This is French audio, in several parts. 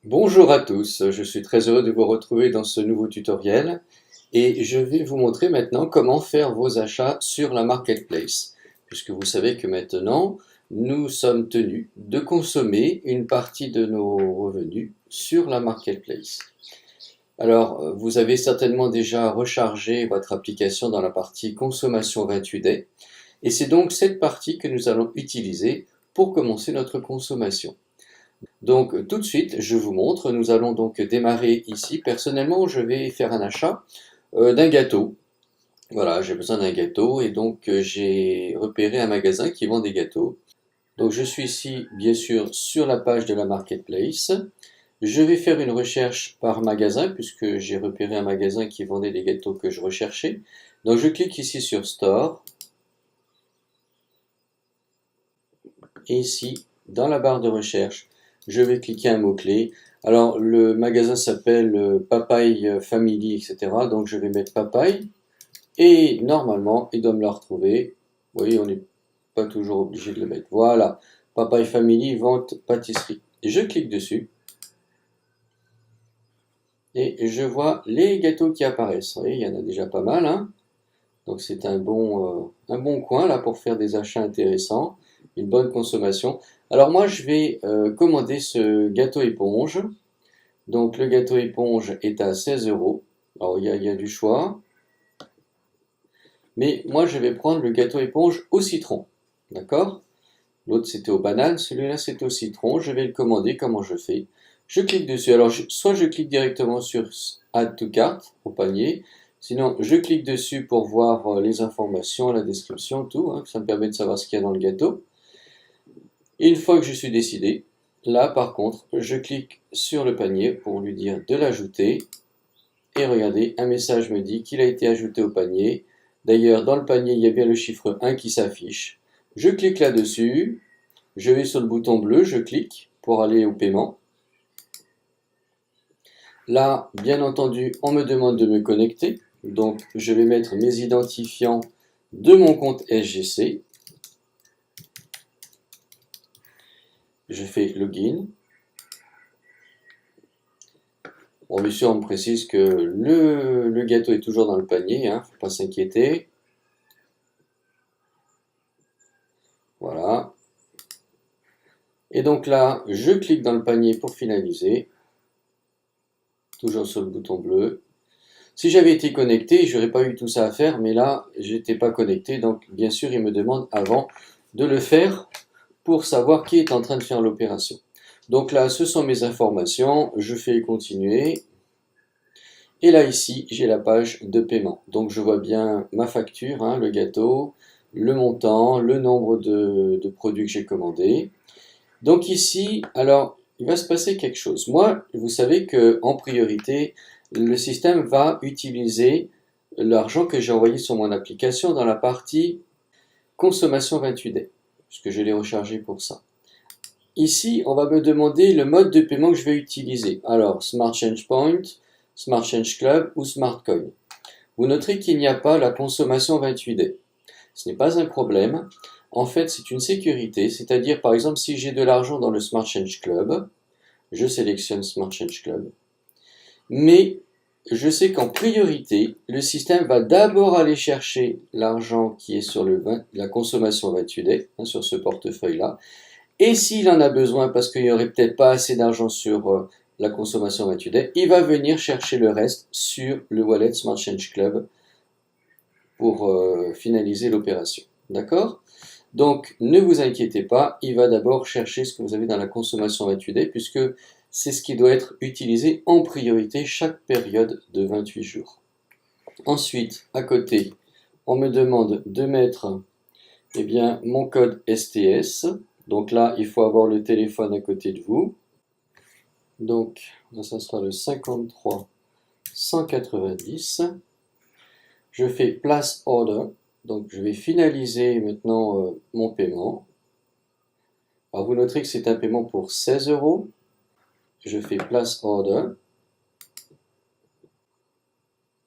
Bonjour à tous, je suis très heureux de vous retrouver dans ce nouveau tutoriel et je vais vous montrer maintenant comment faire vos achats sur la marketplace, puisque vous savez que maintenant nous sommes tenus de consommer une partie de nos revenus sur la marketplace. Alors, vous avez certainement déjà rechargé votre application dans la partie consommation 28 et c'est donc cette partie que nous allons utiliser pour commencer notre consommation. Donc tout de suite, je vous montre, nous allons donc démarrer ici. Personnellement, je vais faire un achat d'un gâteau. Voilà, j'ai besoin d'un gâteau et donc j'ai repéré un magasin qui vend des gâteaux. Donc je suis ici, bien sûr, sur la page de la marketplace. Je vais faire une recherche par magasin puisque j'ai repéré un magasin qui vendait des gâteaux que je recherchais. Donc je clique ici sur Store et ici, dans la barre de recherche, je vais cliquer un mot-clé. Alors, le magasin s'appelle Papaye Family, etc. Donc, je vais mettre Papaye. Et normalement, il doit me la retrouver. Vous voyez, on n'est pas toujours obligé de le mettre. Voilà. Papaye Family, vente pâtisserie. Et je clique dessus. Et je vois les gâteaux qui apparaissent. Vous voyez, il y en a déjà pas mal, hein. Donc, c'est un bon coin là pour faire des achats intéressants. Une bonne consommation. Alors, moi, je vais commander ce gâteau éponge. Donc le gâteau éponge est à 16 euros. Alors il y a du choix. Mais moi je vais prendre le gâteau éponge au citron. D'accord? L'autre c'était aux bananes, celui-là c'est au citron. Je vais le commander. Comment je fais? Je clique dessus. Alors soit je clique directement sur Add to Cart au panier. Sinon je clique dessus pour voir les informations, la description, tout, hein. Ça me permet de savoir ce qu'il y a dans le gâteau. Et une fois que je suis décidé, là par contre je clique sur le panier pour lui dire de l'ajouter. Et regardez, un message me dit qu'il a été ajouté au panier. D'ailleurs, dans le panier, il y a bien le chiffre 1 qui s'affiche. Je clique là-dessus. Je vais sur le bouton bleu, je clique pour aller au paiement. Là, bien entendu, on me demande de me connecter. Donc, je vais mettre mes identifiants de mon compte SGC. Je fais login. Bon, bien sûr, on me précise que le gâteau est toujours dans le panier, hein, faut pas s'inquiéter. Voilà. Et donc là, je clique dans le panier pour finaliser. Toujours sur le bouton bleu. Si j'avais été connecté, j'aurais pas eu tout ça à faire, mais là, j'étais pas connecté, donc bien sûr, il me demande avant de le faire pour savoir qui est en train de faire l'opération. Donc là, ce sont mes informations, je fais continuer. Et là, ici, j'ai la page de paiement. Donc je vois bien ma facture, hein, le gâteau, le montant, le nombre de produits que j'ai commandés. Donc ici, alors, il va se passer quelque chose. Moi, vous savez que en priorité, le système va utiliser l'argent que j'ai envoyé sur mon application dans la partie consommation 28 puisque je l'ai rechargé pour ça. Ici, on va me demander le mode de paiement que je vais utiliser. Alors, Smart Change Point, Smart Change Club ou Smart Coin. Vous noterez qu'il n'y a pas la consommation 28 Ce n'est pas un problème. En fait, c'est une sécurité, c'est-à-dire, par exemple, si j'ai de l'argent dans le Smart Change Club, je sélectionne Smart Change Club, mais je sais qu'en priorité, le système va d'abord aller chercher l'argent qui est sur la consommation 28 hein, sur ce portefeuille-là, et s'il en a besoin, parce qu'il n'y aurait peut-être pas assez d'argent sur la consommation 28 il va venir chercher le reste sur le wallet Smart Change Club pour finaliser l'opération. D'accord? Donc, ne vous inquiétez pas, il va d'abord chercher ce que vous avez dans la consommation 28 puisque c'est ce qui doit être utilisé en priorité chaque période de 28 jours. Ensuite, à côté, on me demande de mettre eh bien, mon code STS. Donc là, il faut avoir le téléphone à côté de vous. Donc, là, ça sera le 53 190. Je fais Place Order. Donc, je vais finaliser maintenant mon paiement. Alors, vous noterez que c'est un paiement pour 16 euros. Je fais Place Order.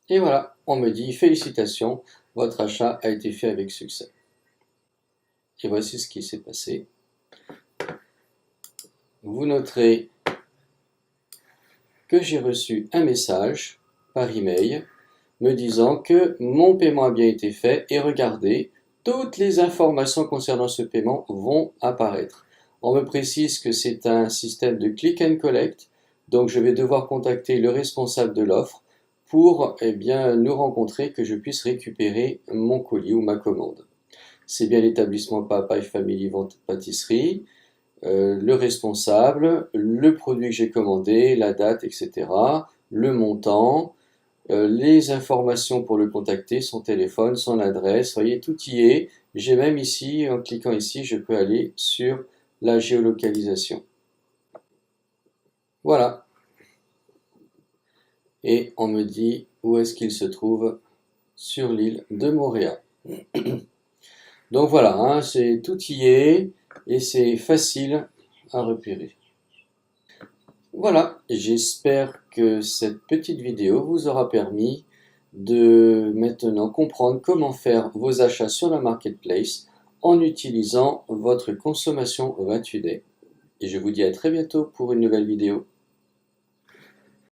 Et voilà, on me dit félicitations, votre achat a été fait avec succès. Et voici ce qui s'est passé. Vous noterez que j'ai reçu un message par email me disant que mon paiement a bien été fait et regardez, toutes les informations concernant ce paiement vont apparaître. On me précise que c'est un système de click and collect, donc je vais devoir contacter le responsable de l'offre pour nous rencontrer, que je puisse récupérer mon colis ou ma commande. C'est bien l'établissement Papaye Family Vente Pâtisserie, le responsable, le produit que j'ai commandé, la date, etc., le montant, les informations pour le contacter, son téléphone, son adresse, voyez, tout y est. J'ai même ici, en cliquant ici, je peux aller sur la géolocalisation. Voilà. Et on me dit où est-ce qu'il se trouve sur l'île de Moorea. Donc voilà, hein, c'est tout y est et c'est facile à repérer. Voilà, j'espère que cette petite vidéo vous aura permis de maintenant comprendre comment faire vos achats sur la marketplace en utilisant votre consommation 28 Day. Et je vous dis à très bientôt pour une nouvelle vidéo.